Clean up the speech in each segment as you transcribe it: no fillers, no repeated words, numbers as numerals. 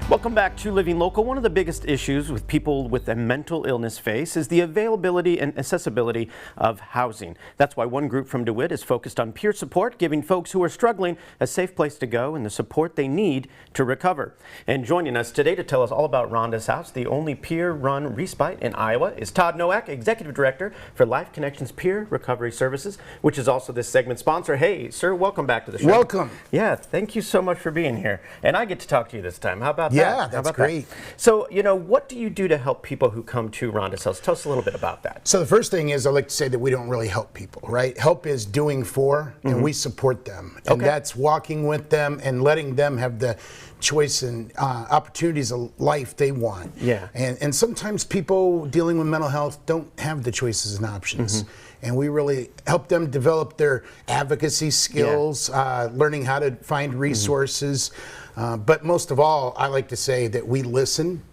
Welcome back to Living Local. One of the biggest issues with people with a mental illness face is the availability and accessibility of housing. That's why one group from DeWitt is focused on peer support, giving folks who are struggling a safe place to go and the support they need to recover. And joining us today to tell us all about Rhonda's House, the only peer-run respite in Iowa, is Todd Noack, Executive Director for Life Connections Peer Recovery Services, which is also this segment sponsor. Hey, sir, welcome back to the show. Welcome. Yeah, thank you so much for being here. And I get to talk to you this time. How about that? Yeah, that's great. That? So, what do you do to help people who come to Rhonda's House? Tell us a little bit about that. So the first thing is I like to say that we don't really help people, right? Help is doing for, and we support them. And that's walking with them and letting them have the choice and opportunities of life they want. Yeah. And sometimes people dealing with mental health don't have the choices and options. And we really help them develop their advocacy skills, learning how to find resources. But most of all, I like to say that we listen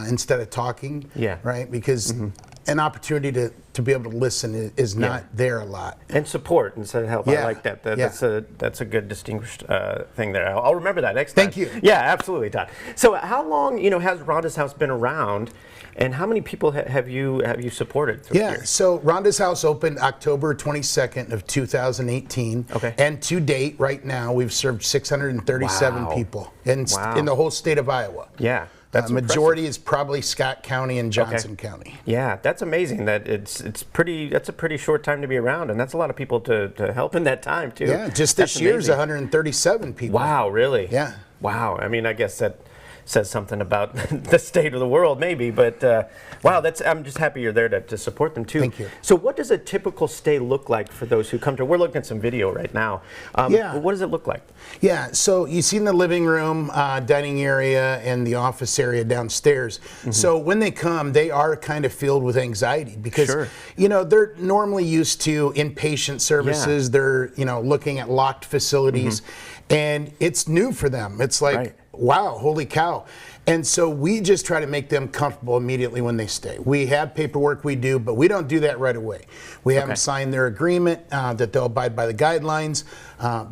instead of talking, right? Because an opportunity to be able to listen is not there a lot. And support instead of help. I like that. That's a good distinguished thing there. I'll remember that next time. Thank you. Yeah, absolutely, Todd. So how long has Rhonda's House been around, and how many people have you supported through here? So Rhonda's House opened October 22nd of 2018. Okay. And to date, right now, we've served 637 people in the whole state of Iowa. Yeah. That's majority is probably Scott County and Johnson County. Yeah, that's amazing. That's a pretty short time to be around, and that's a lot of people to help in that time too. Yeah, just this year's 137 people. Wow, really? Yeah. Wow. I mean, I guess that says something about the state of the world, maybe. But wow, I'm just happy you're there to support them too. Thank you. So, what does a typical stay look like for those who come to? We're looking at some video right now. What does it look like? Yeah. So you see in the living room, dining area, and the office area downstairs. So when they come, they are kind of filled with anxiety because they're normally used to inpatient services. They're looking at locked facilities, and it's new for them. It's like, wow, holy cow. And so we just try to make them comfortable immediately when they stay. We have paperwork we do, but we don't do that right away. We have them sign their agreement that they'll abide by the guidelines,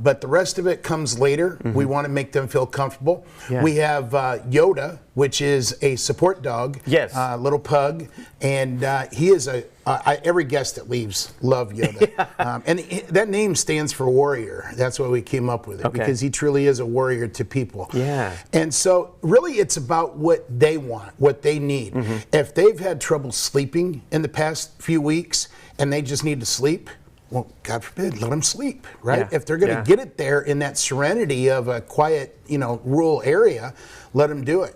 but the rest of it comes later. We want to make them feel comfortable. We have Yoda, which is a support dog, little pug, and he is every guest that leaves love Yoda. And that name stands for warrior. That's why we came up with it, because he truly is a warrior to people. Yeah. And so really it's about what they want, what they need. If they've had trouble sleeping in the past few weeks and they just need to sleep, well, God forbid, let them sleep, right? If they're going to get it there in that serenity of a quiet, rural area, let them do it.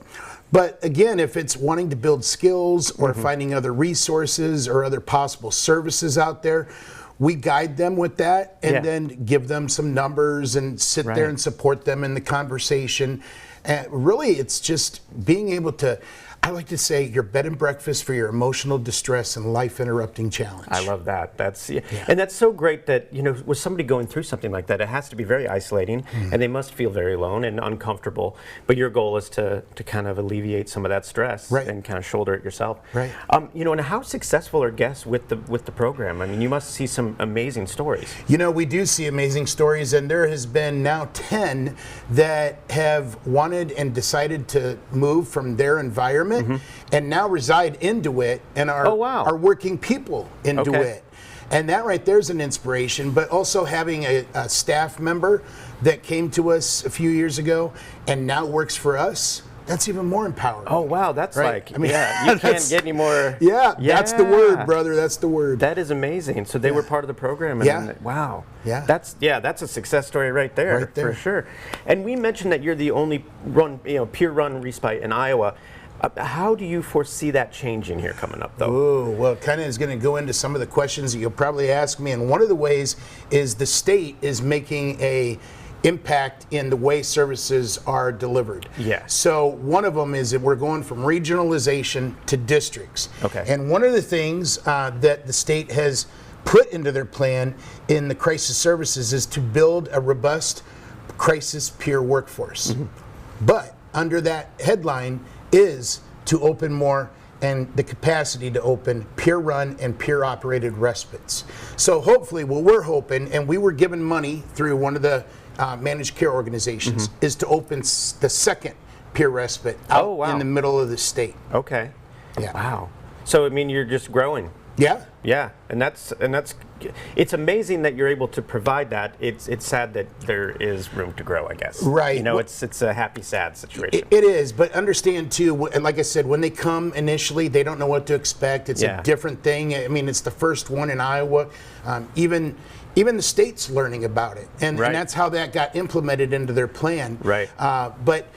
But again, if it's wanting to build skills or finding other resources or other possible services out there, we guide them with that and then give them some numbers and sit there and support them in the conversation. And really, it's just being able to, I like to say, your bed and breakfast for your emotional distress and life-interrupting challenge. I love that. And that's so great that, with somebody going through something like that, it has to be very isolating, and they must feel very alone and uncomfortable. But your goal is to kind of alleviate some of that stress and kind of shoulder it yourself. Right. And how successful are guests with the program? I mean, you must see some amazing stories. We do see amazing stories, and there has been now 10 that have wanted and decided to move from their environment and now reside in DeWitt and are working people in DeWitt. And that right there is an inspiration, but also having a staff member that came to us a few years ago and now works for us, that's even more empowering. Oh, wow, that's you can't get any more. That's the word, brother, that's the word. That is amazing. So they were part of the program. And wow. That's a success story right there, for sure. And we mentioned that you're the only peer-run respite in Iowa. How do you foresee that changing here coming up, though? Oh, well, it kind of is going to go into some of the questions that you'll probably ask me. And one of the ways is the state is making a impact in the way services are delivered. So one of them is that we're going from regionalization to districts. And one of the things that the state has put into their plan in the crisis services is to build a robust crisis peer workforce. But under that headline is to open more and the capacity to open peer-run and peer-operated respites. So hopefully, what we're hoping, and we were given money through one of the managed care organizations, is to open the second peer respite out Oh, wow. in the middle of the state. Okay. Yeah. Wow. So I mean, you're just growing. Yeah. Yeah, and that's it's amazing that you're able to provide that. It's sad that there is room to grow, I guess. Right. You know, it's a happy sad situation. It is, but understand too, and like I said, when they come initially, they don't know what to expect. It's a different thing. I mean, it's the first one in Iowa. Even the state's learning about it, and that's how that got implemented into their plan. Right. But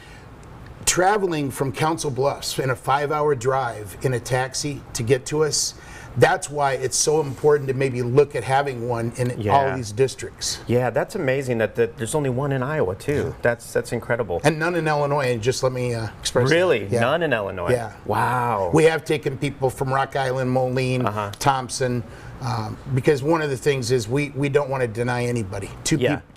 traveling from Council Bluffs in a 5-hour drive in a taxi to get to us, that's why it's so important to maybe look at having one in all these districts. Yeah, that's amazing that there's only one in Iowa too. That's incredible. And none in Illinois, and just let me express Really? that. Yeah. None in Illinois? Yeah. Wow. We have taken people from Rock Island, Moline, Thompson, because one of the things is we don't want to deny anybody. Too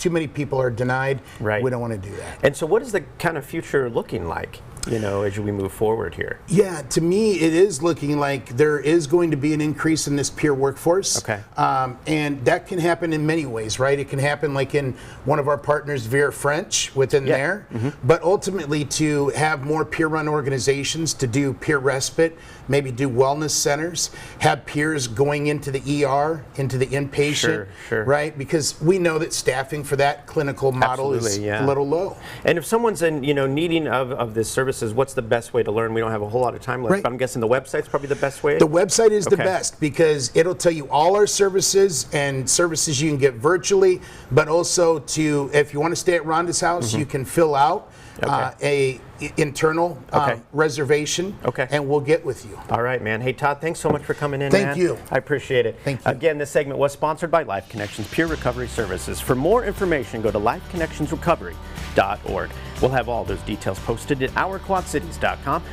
many people are denied. Right. We don't want to do that. And so what is the kind of future looking like, you know, as we move forward here? Yeah, to me, it is looking like there is going to be an increase in this peer workforce. Okay. And that can happen in many ways, right? It can happen like in one of our partners, Vera French, within there. But ultimately, to have more peer-run organizations to do peer respite, maybe do wellness centers, have peers going into the ER, into the inpatient, right? Because we know that staffing for that clinical model is a little low. And if someone's in, needing of this services, what's the best way to learn? We don't have a whole lot of time left, but I'm guessing the website's probably the best way? The website is the best because it'll tell you all our services and services you can get virtually, but also if you want to stay at Rhonda's house, you can fill out a internal reservation, and we'll get with you. All right, man. Hey, Todd, thanks so much for coming in, Thank you. I appreciate it. Thank you. Again, this segment was sponsored by Life Connections Peer Recovery Services. For more information, go to lifeconnectionsrecovery.org. We'll have all those details posted at ourquadcities.com.